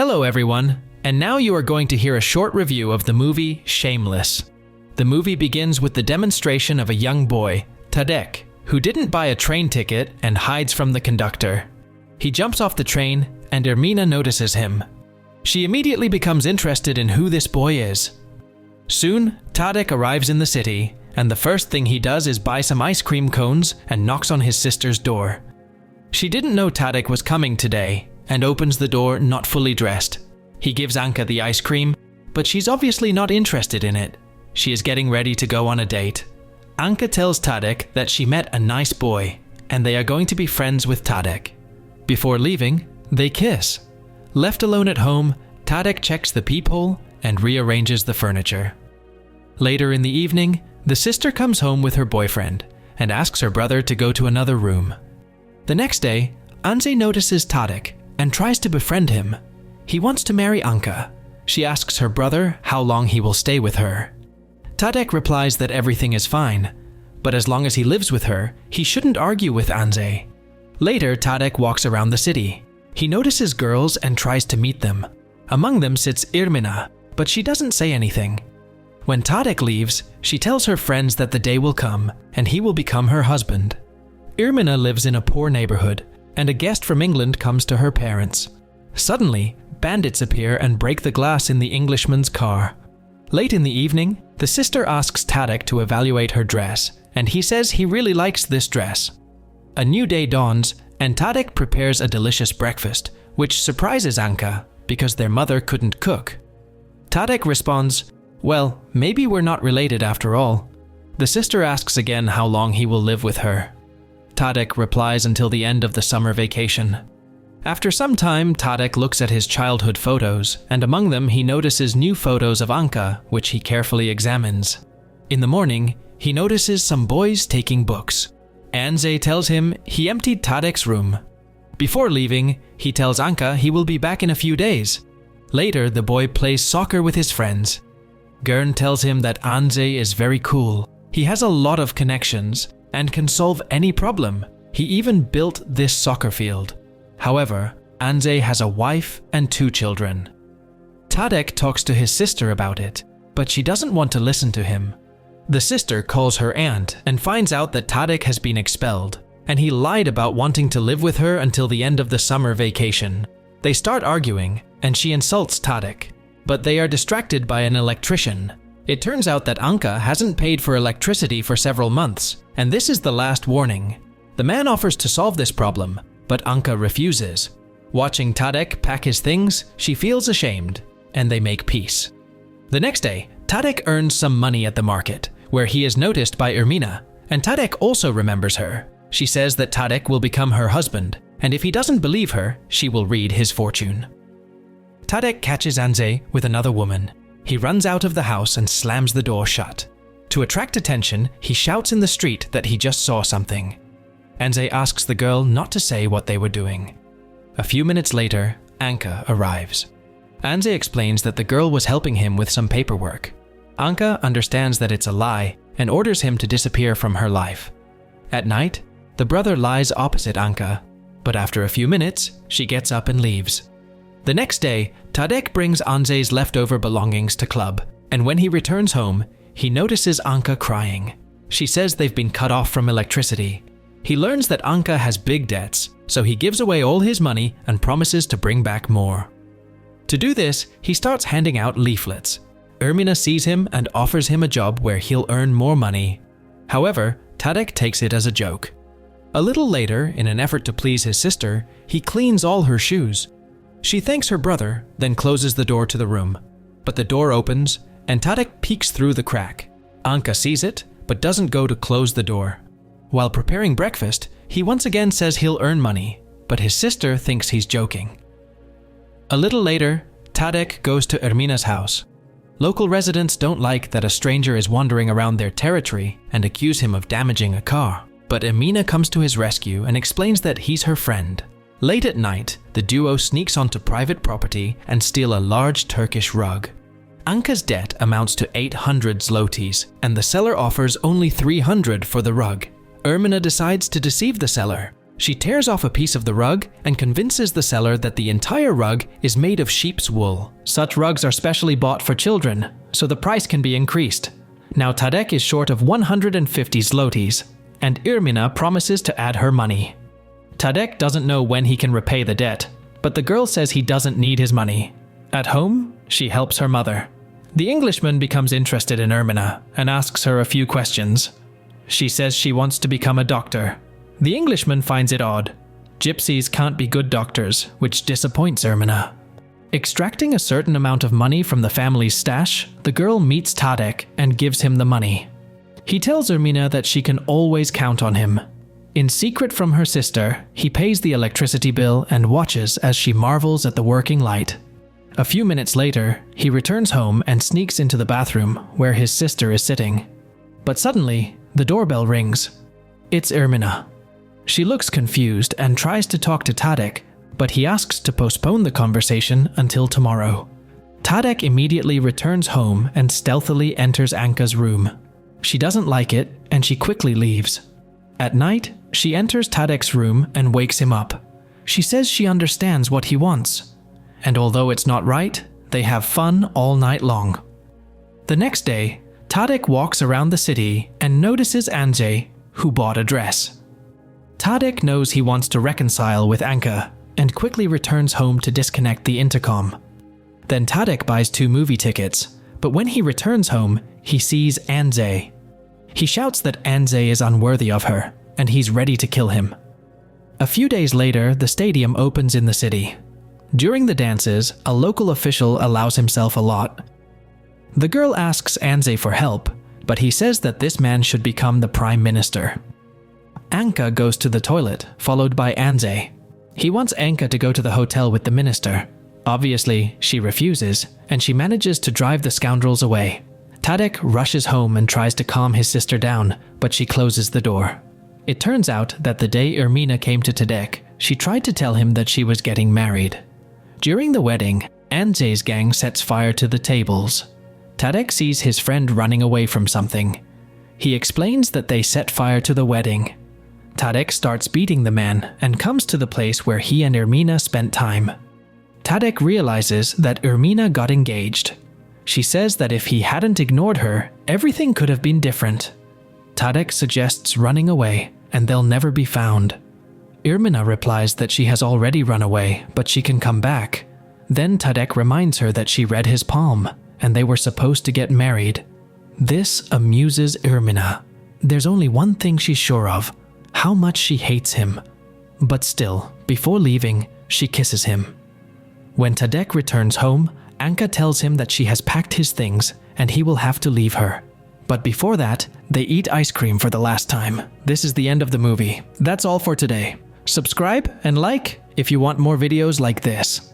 Hello everyone, and now you are going to hear a short review of the movie Shameless. The movie begins with the demonstration of a young boy, Tadek, who didn't buy a train ticket and hides from the conductor. He jumps off the train and Irina notices him. She immediately becomes interested in who this boy is. Soon, Tadek arrives in the city, and the first thing he does is buy some ice cream cones and knocks on his sister's door. She didn't know Tadek was coming today, and opens the door not fully dressed. He gives Anka the ice cream, but she's obviously not interested in it. She is getting ready to go on a date. Anka tells Tadek that she met a nice boy, and they are going to be friends with Tadek. Before leaving, they kiss. Left alone at home, Tadek checks the peephole and rearranges the furniture. Later in the evening, the sister comes home with her boyfriend and asks her brother to go to another room. The next day, Anze notices Tadek and tries to befriend him. He wants to marry Anka. She asks her brother how long he will stay with her. Tadek replies that everything is fine, but as long as he lives with her, he shouldn't argue with Anze. Later, Tadek walks around the city. He notices girls and tries to meet them. Among them sits Irina, but she doesn't say anything. When Tadek leaves, she tells her friends that the day will come and he will become her husband. Irina lives in a poor neighborhood, and a guest from England comes to her parents. Suddenly, bandits appear and break the glass in the Englishman's car. Late in the evening, the sister asks Tadek to evaluate her dress, and he says he really likes this dress. A new day dawns, and Tadek prepares a delicious breakfast, which surprises Anka because their mother couldn't cook. Tadek responds, "Well, maybe we're not related after all." The sister asks again how long he will live with her. Tadek replies until the end of the summer vacation. After some time, Tadek looks at his childhood photos, and among them he notices new photos of Anka, which he carefully examines. In the morning, he notices some boys taking books. Anze tells him he emptied Tadek's room. Before leaving, he tells Anka he will be back in a few days. Later, the boy plays soccer with his friends. Gern tells him that Anze is very cool. He has a lot of connections and can solve any problem. He even built this soccer field. However, Anze has a wife and 2 children. Tadek talks to his sister about it, but she doesn't want to listen to him. The sister calls her aunt and finds out that Tadek has been expelled, and he lied about wanting to live with her until the end of the summer vacation. They start arguing, and she insults Tadek, but they are distracted by an electrician. It turns out that Anka hasn't paid for electricity for several months, and this is the last warning. The man offers to solve this problem, but Anka refuses. Watching Tadek pack his things, she feels ashamed, and they make peace. The next day, Tadek earns some money at the market, where he is noticed by Irina, and Tadek also remembers her. She says that Tadek will become her husband, and if he doesn't believe her, she will read his fortune. Tadek catches Anze with another woman. He runs out of the house and slams the door shut. To attract attention, he shouts in the street that he just saw something. Anze asks the girl not to say what they were doing. A few minutes later, Anka arrives. Anze explains that the girl was helping him with some paperwork. Anka understands that it's a lie and orders him to disappear from her life. At night, the brother lies opposite Anka, but after a few minutes, she gets up and leaves. The next day, Tadek brings Anze's leftover belongings to club, and when he returns home, he notices Anka crying. She says they've been cut off from electricity. He learns that Anka has big debts, so he gives away all his money and promises to bring back more. To do this, he starts handing out leaflets. Irina sees him and offers him a job where he'll earn more money. However, Tadek takes it as a joke. A little later, in an effort to please his sister, he cleans all her shoes. She thanks her brother, then closes the door to the room. But the door opens, and Tadek peeks through the crack. Anka sees it, but doesn't go to close the door. While preparing breakfast, he once again says he'll earn money, but his sister thinks he's joking. A little later, Tadek goes to Irmina's house. Local residents don't like that a stranger is wandering around their territory and accuse him of damaging a car, but Irina comes to his rescue and explains that he's her friend. Late at night, the duo sneaks onto private property and steal a large Turkish rug. Anka's debt amounts to 800 zlotys, and the seller offers only 300 for the rug. Irina decides to deceive the seller. She tears off a piece of the rug and convinces the seller that the entire rug is made of sheep's wool. Such rugs are specially bought for children, so the price can be increased. Now Tadek is short of 150 zlotys, and Irina promises to add her money. Tadek doesn't know when he can repay the debt, but the girl says he doesn't need his money. At home, she helps her mother. The Englishman becomes interested in Irina and asks her a few questions. She says she wants to become a doctor. The Englishman finds it odd. Gypsies can't be good doctors, which disappoints Irina. Extracting a certain amount of money from the family's stash, the girl meets Tadek and gives him the money. He tells Irina that she can always count on him. In secret from her sister, he pays the electricity bill and watches as she marvels at the working light. A few minutes later, he returns home and sneaks into the bathroom where his sister is sitting. But suddenly, the doorbell rings. It's Irina. She looks confused and tries to talk to Tadek, but he asks to postpone the conversation until tomorrow. Tadek immediately returns home and stealthily enters Anka's room. She doesn't like it and she quickly leaves. At night, she enters Tadek's room and wakes him up. She says she understands what he wants. And although it's not right, they have fun all night long. The next day, Tadek walks around the city and notices Andrzej, who bought a dress. Tadek knows he wants to reconcile with Anka and quickly returns home to disconnect the intercom. Then Tadek buys 2 movie tickets, but when he returns home, he sees Andrzej. He shouts that Andrzej is unworthy of her, and he's ready to kill him. A few days later, the stadium opens in the city. During the dances, a local official allows himself a lot. The girl asks Andrzej for help, but he says that this man should become the prime minister. Anka goes to the toilet, followed by Andrzej. He wants Anka to go to the hotel with the minister. Obviously, she refuses, and she manages to drive the scoundrels away. Tadek rushes home and tries to calm his sister down, but she closes the door. It turns out that the day Irina came to Tadek, she tried to tell him that she was getting married. During the wedding, Andrzej's gang sets fire to the tables. Tadek sees his friend running away from something. He explains that they set fire to the wedding. Tadek starts beating the man and comes to the place where he and Irina spent time. Tadek realizes that Irina got engaged. She says that if he hadn't ignored her, everything could have been different. Tadek suggests running away, and they'll never be found. Irina replies that she has already run away, but she can come back. Then Tadek reminds her that she read his palm, and they were supposed to get married. This amuses Irina. There's only one thing she's sure of: how much she hates him. But still, before leaving, she kisses him. When Tadek returns home, Anka tells him that she has packed his things and he will have to leave her. But before that, they eat ice cream for the last time. This is the end of the movie. That's all for today. Subscribe and like if you want more videos like this.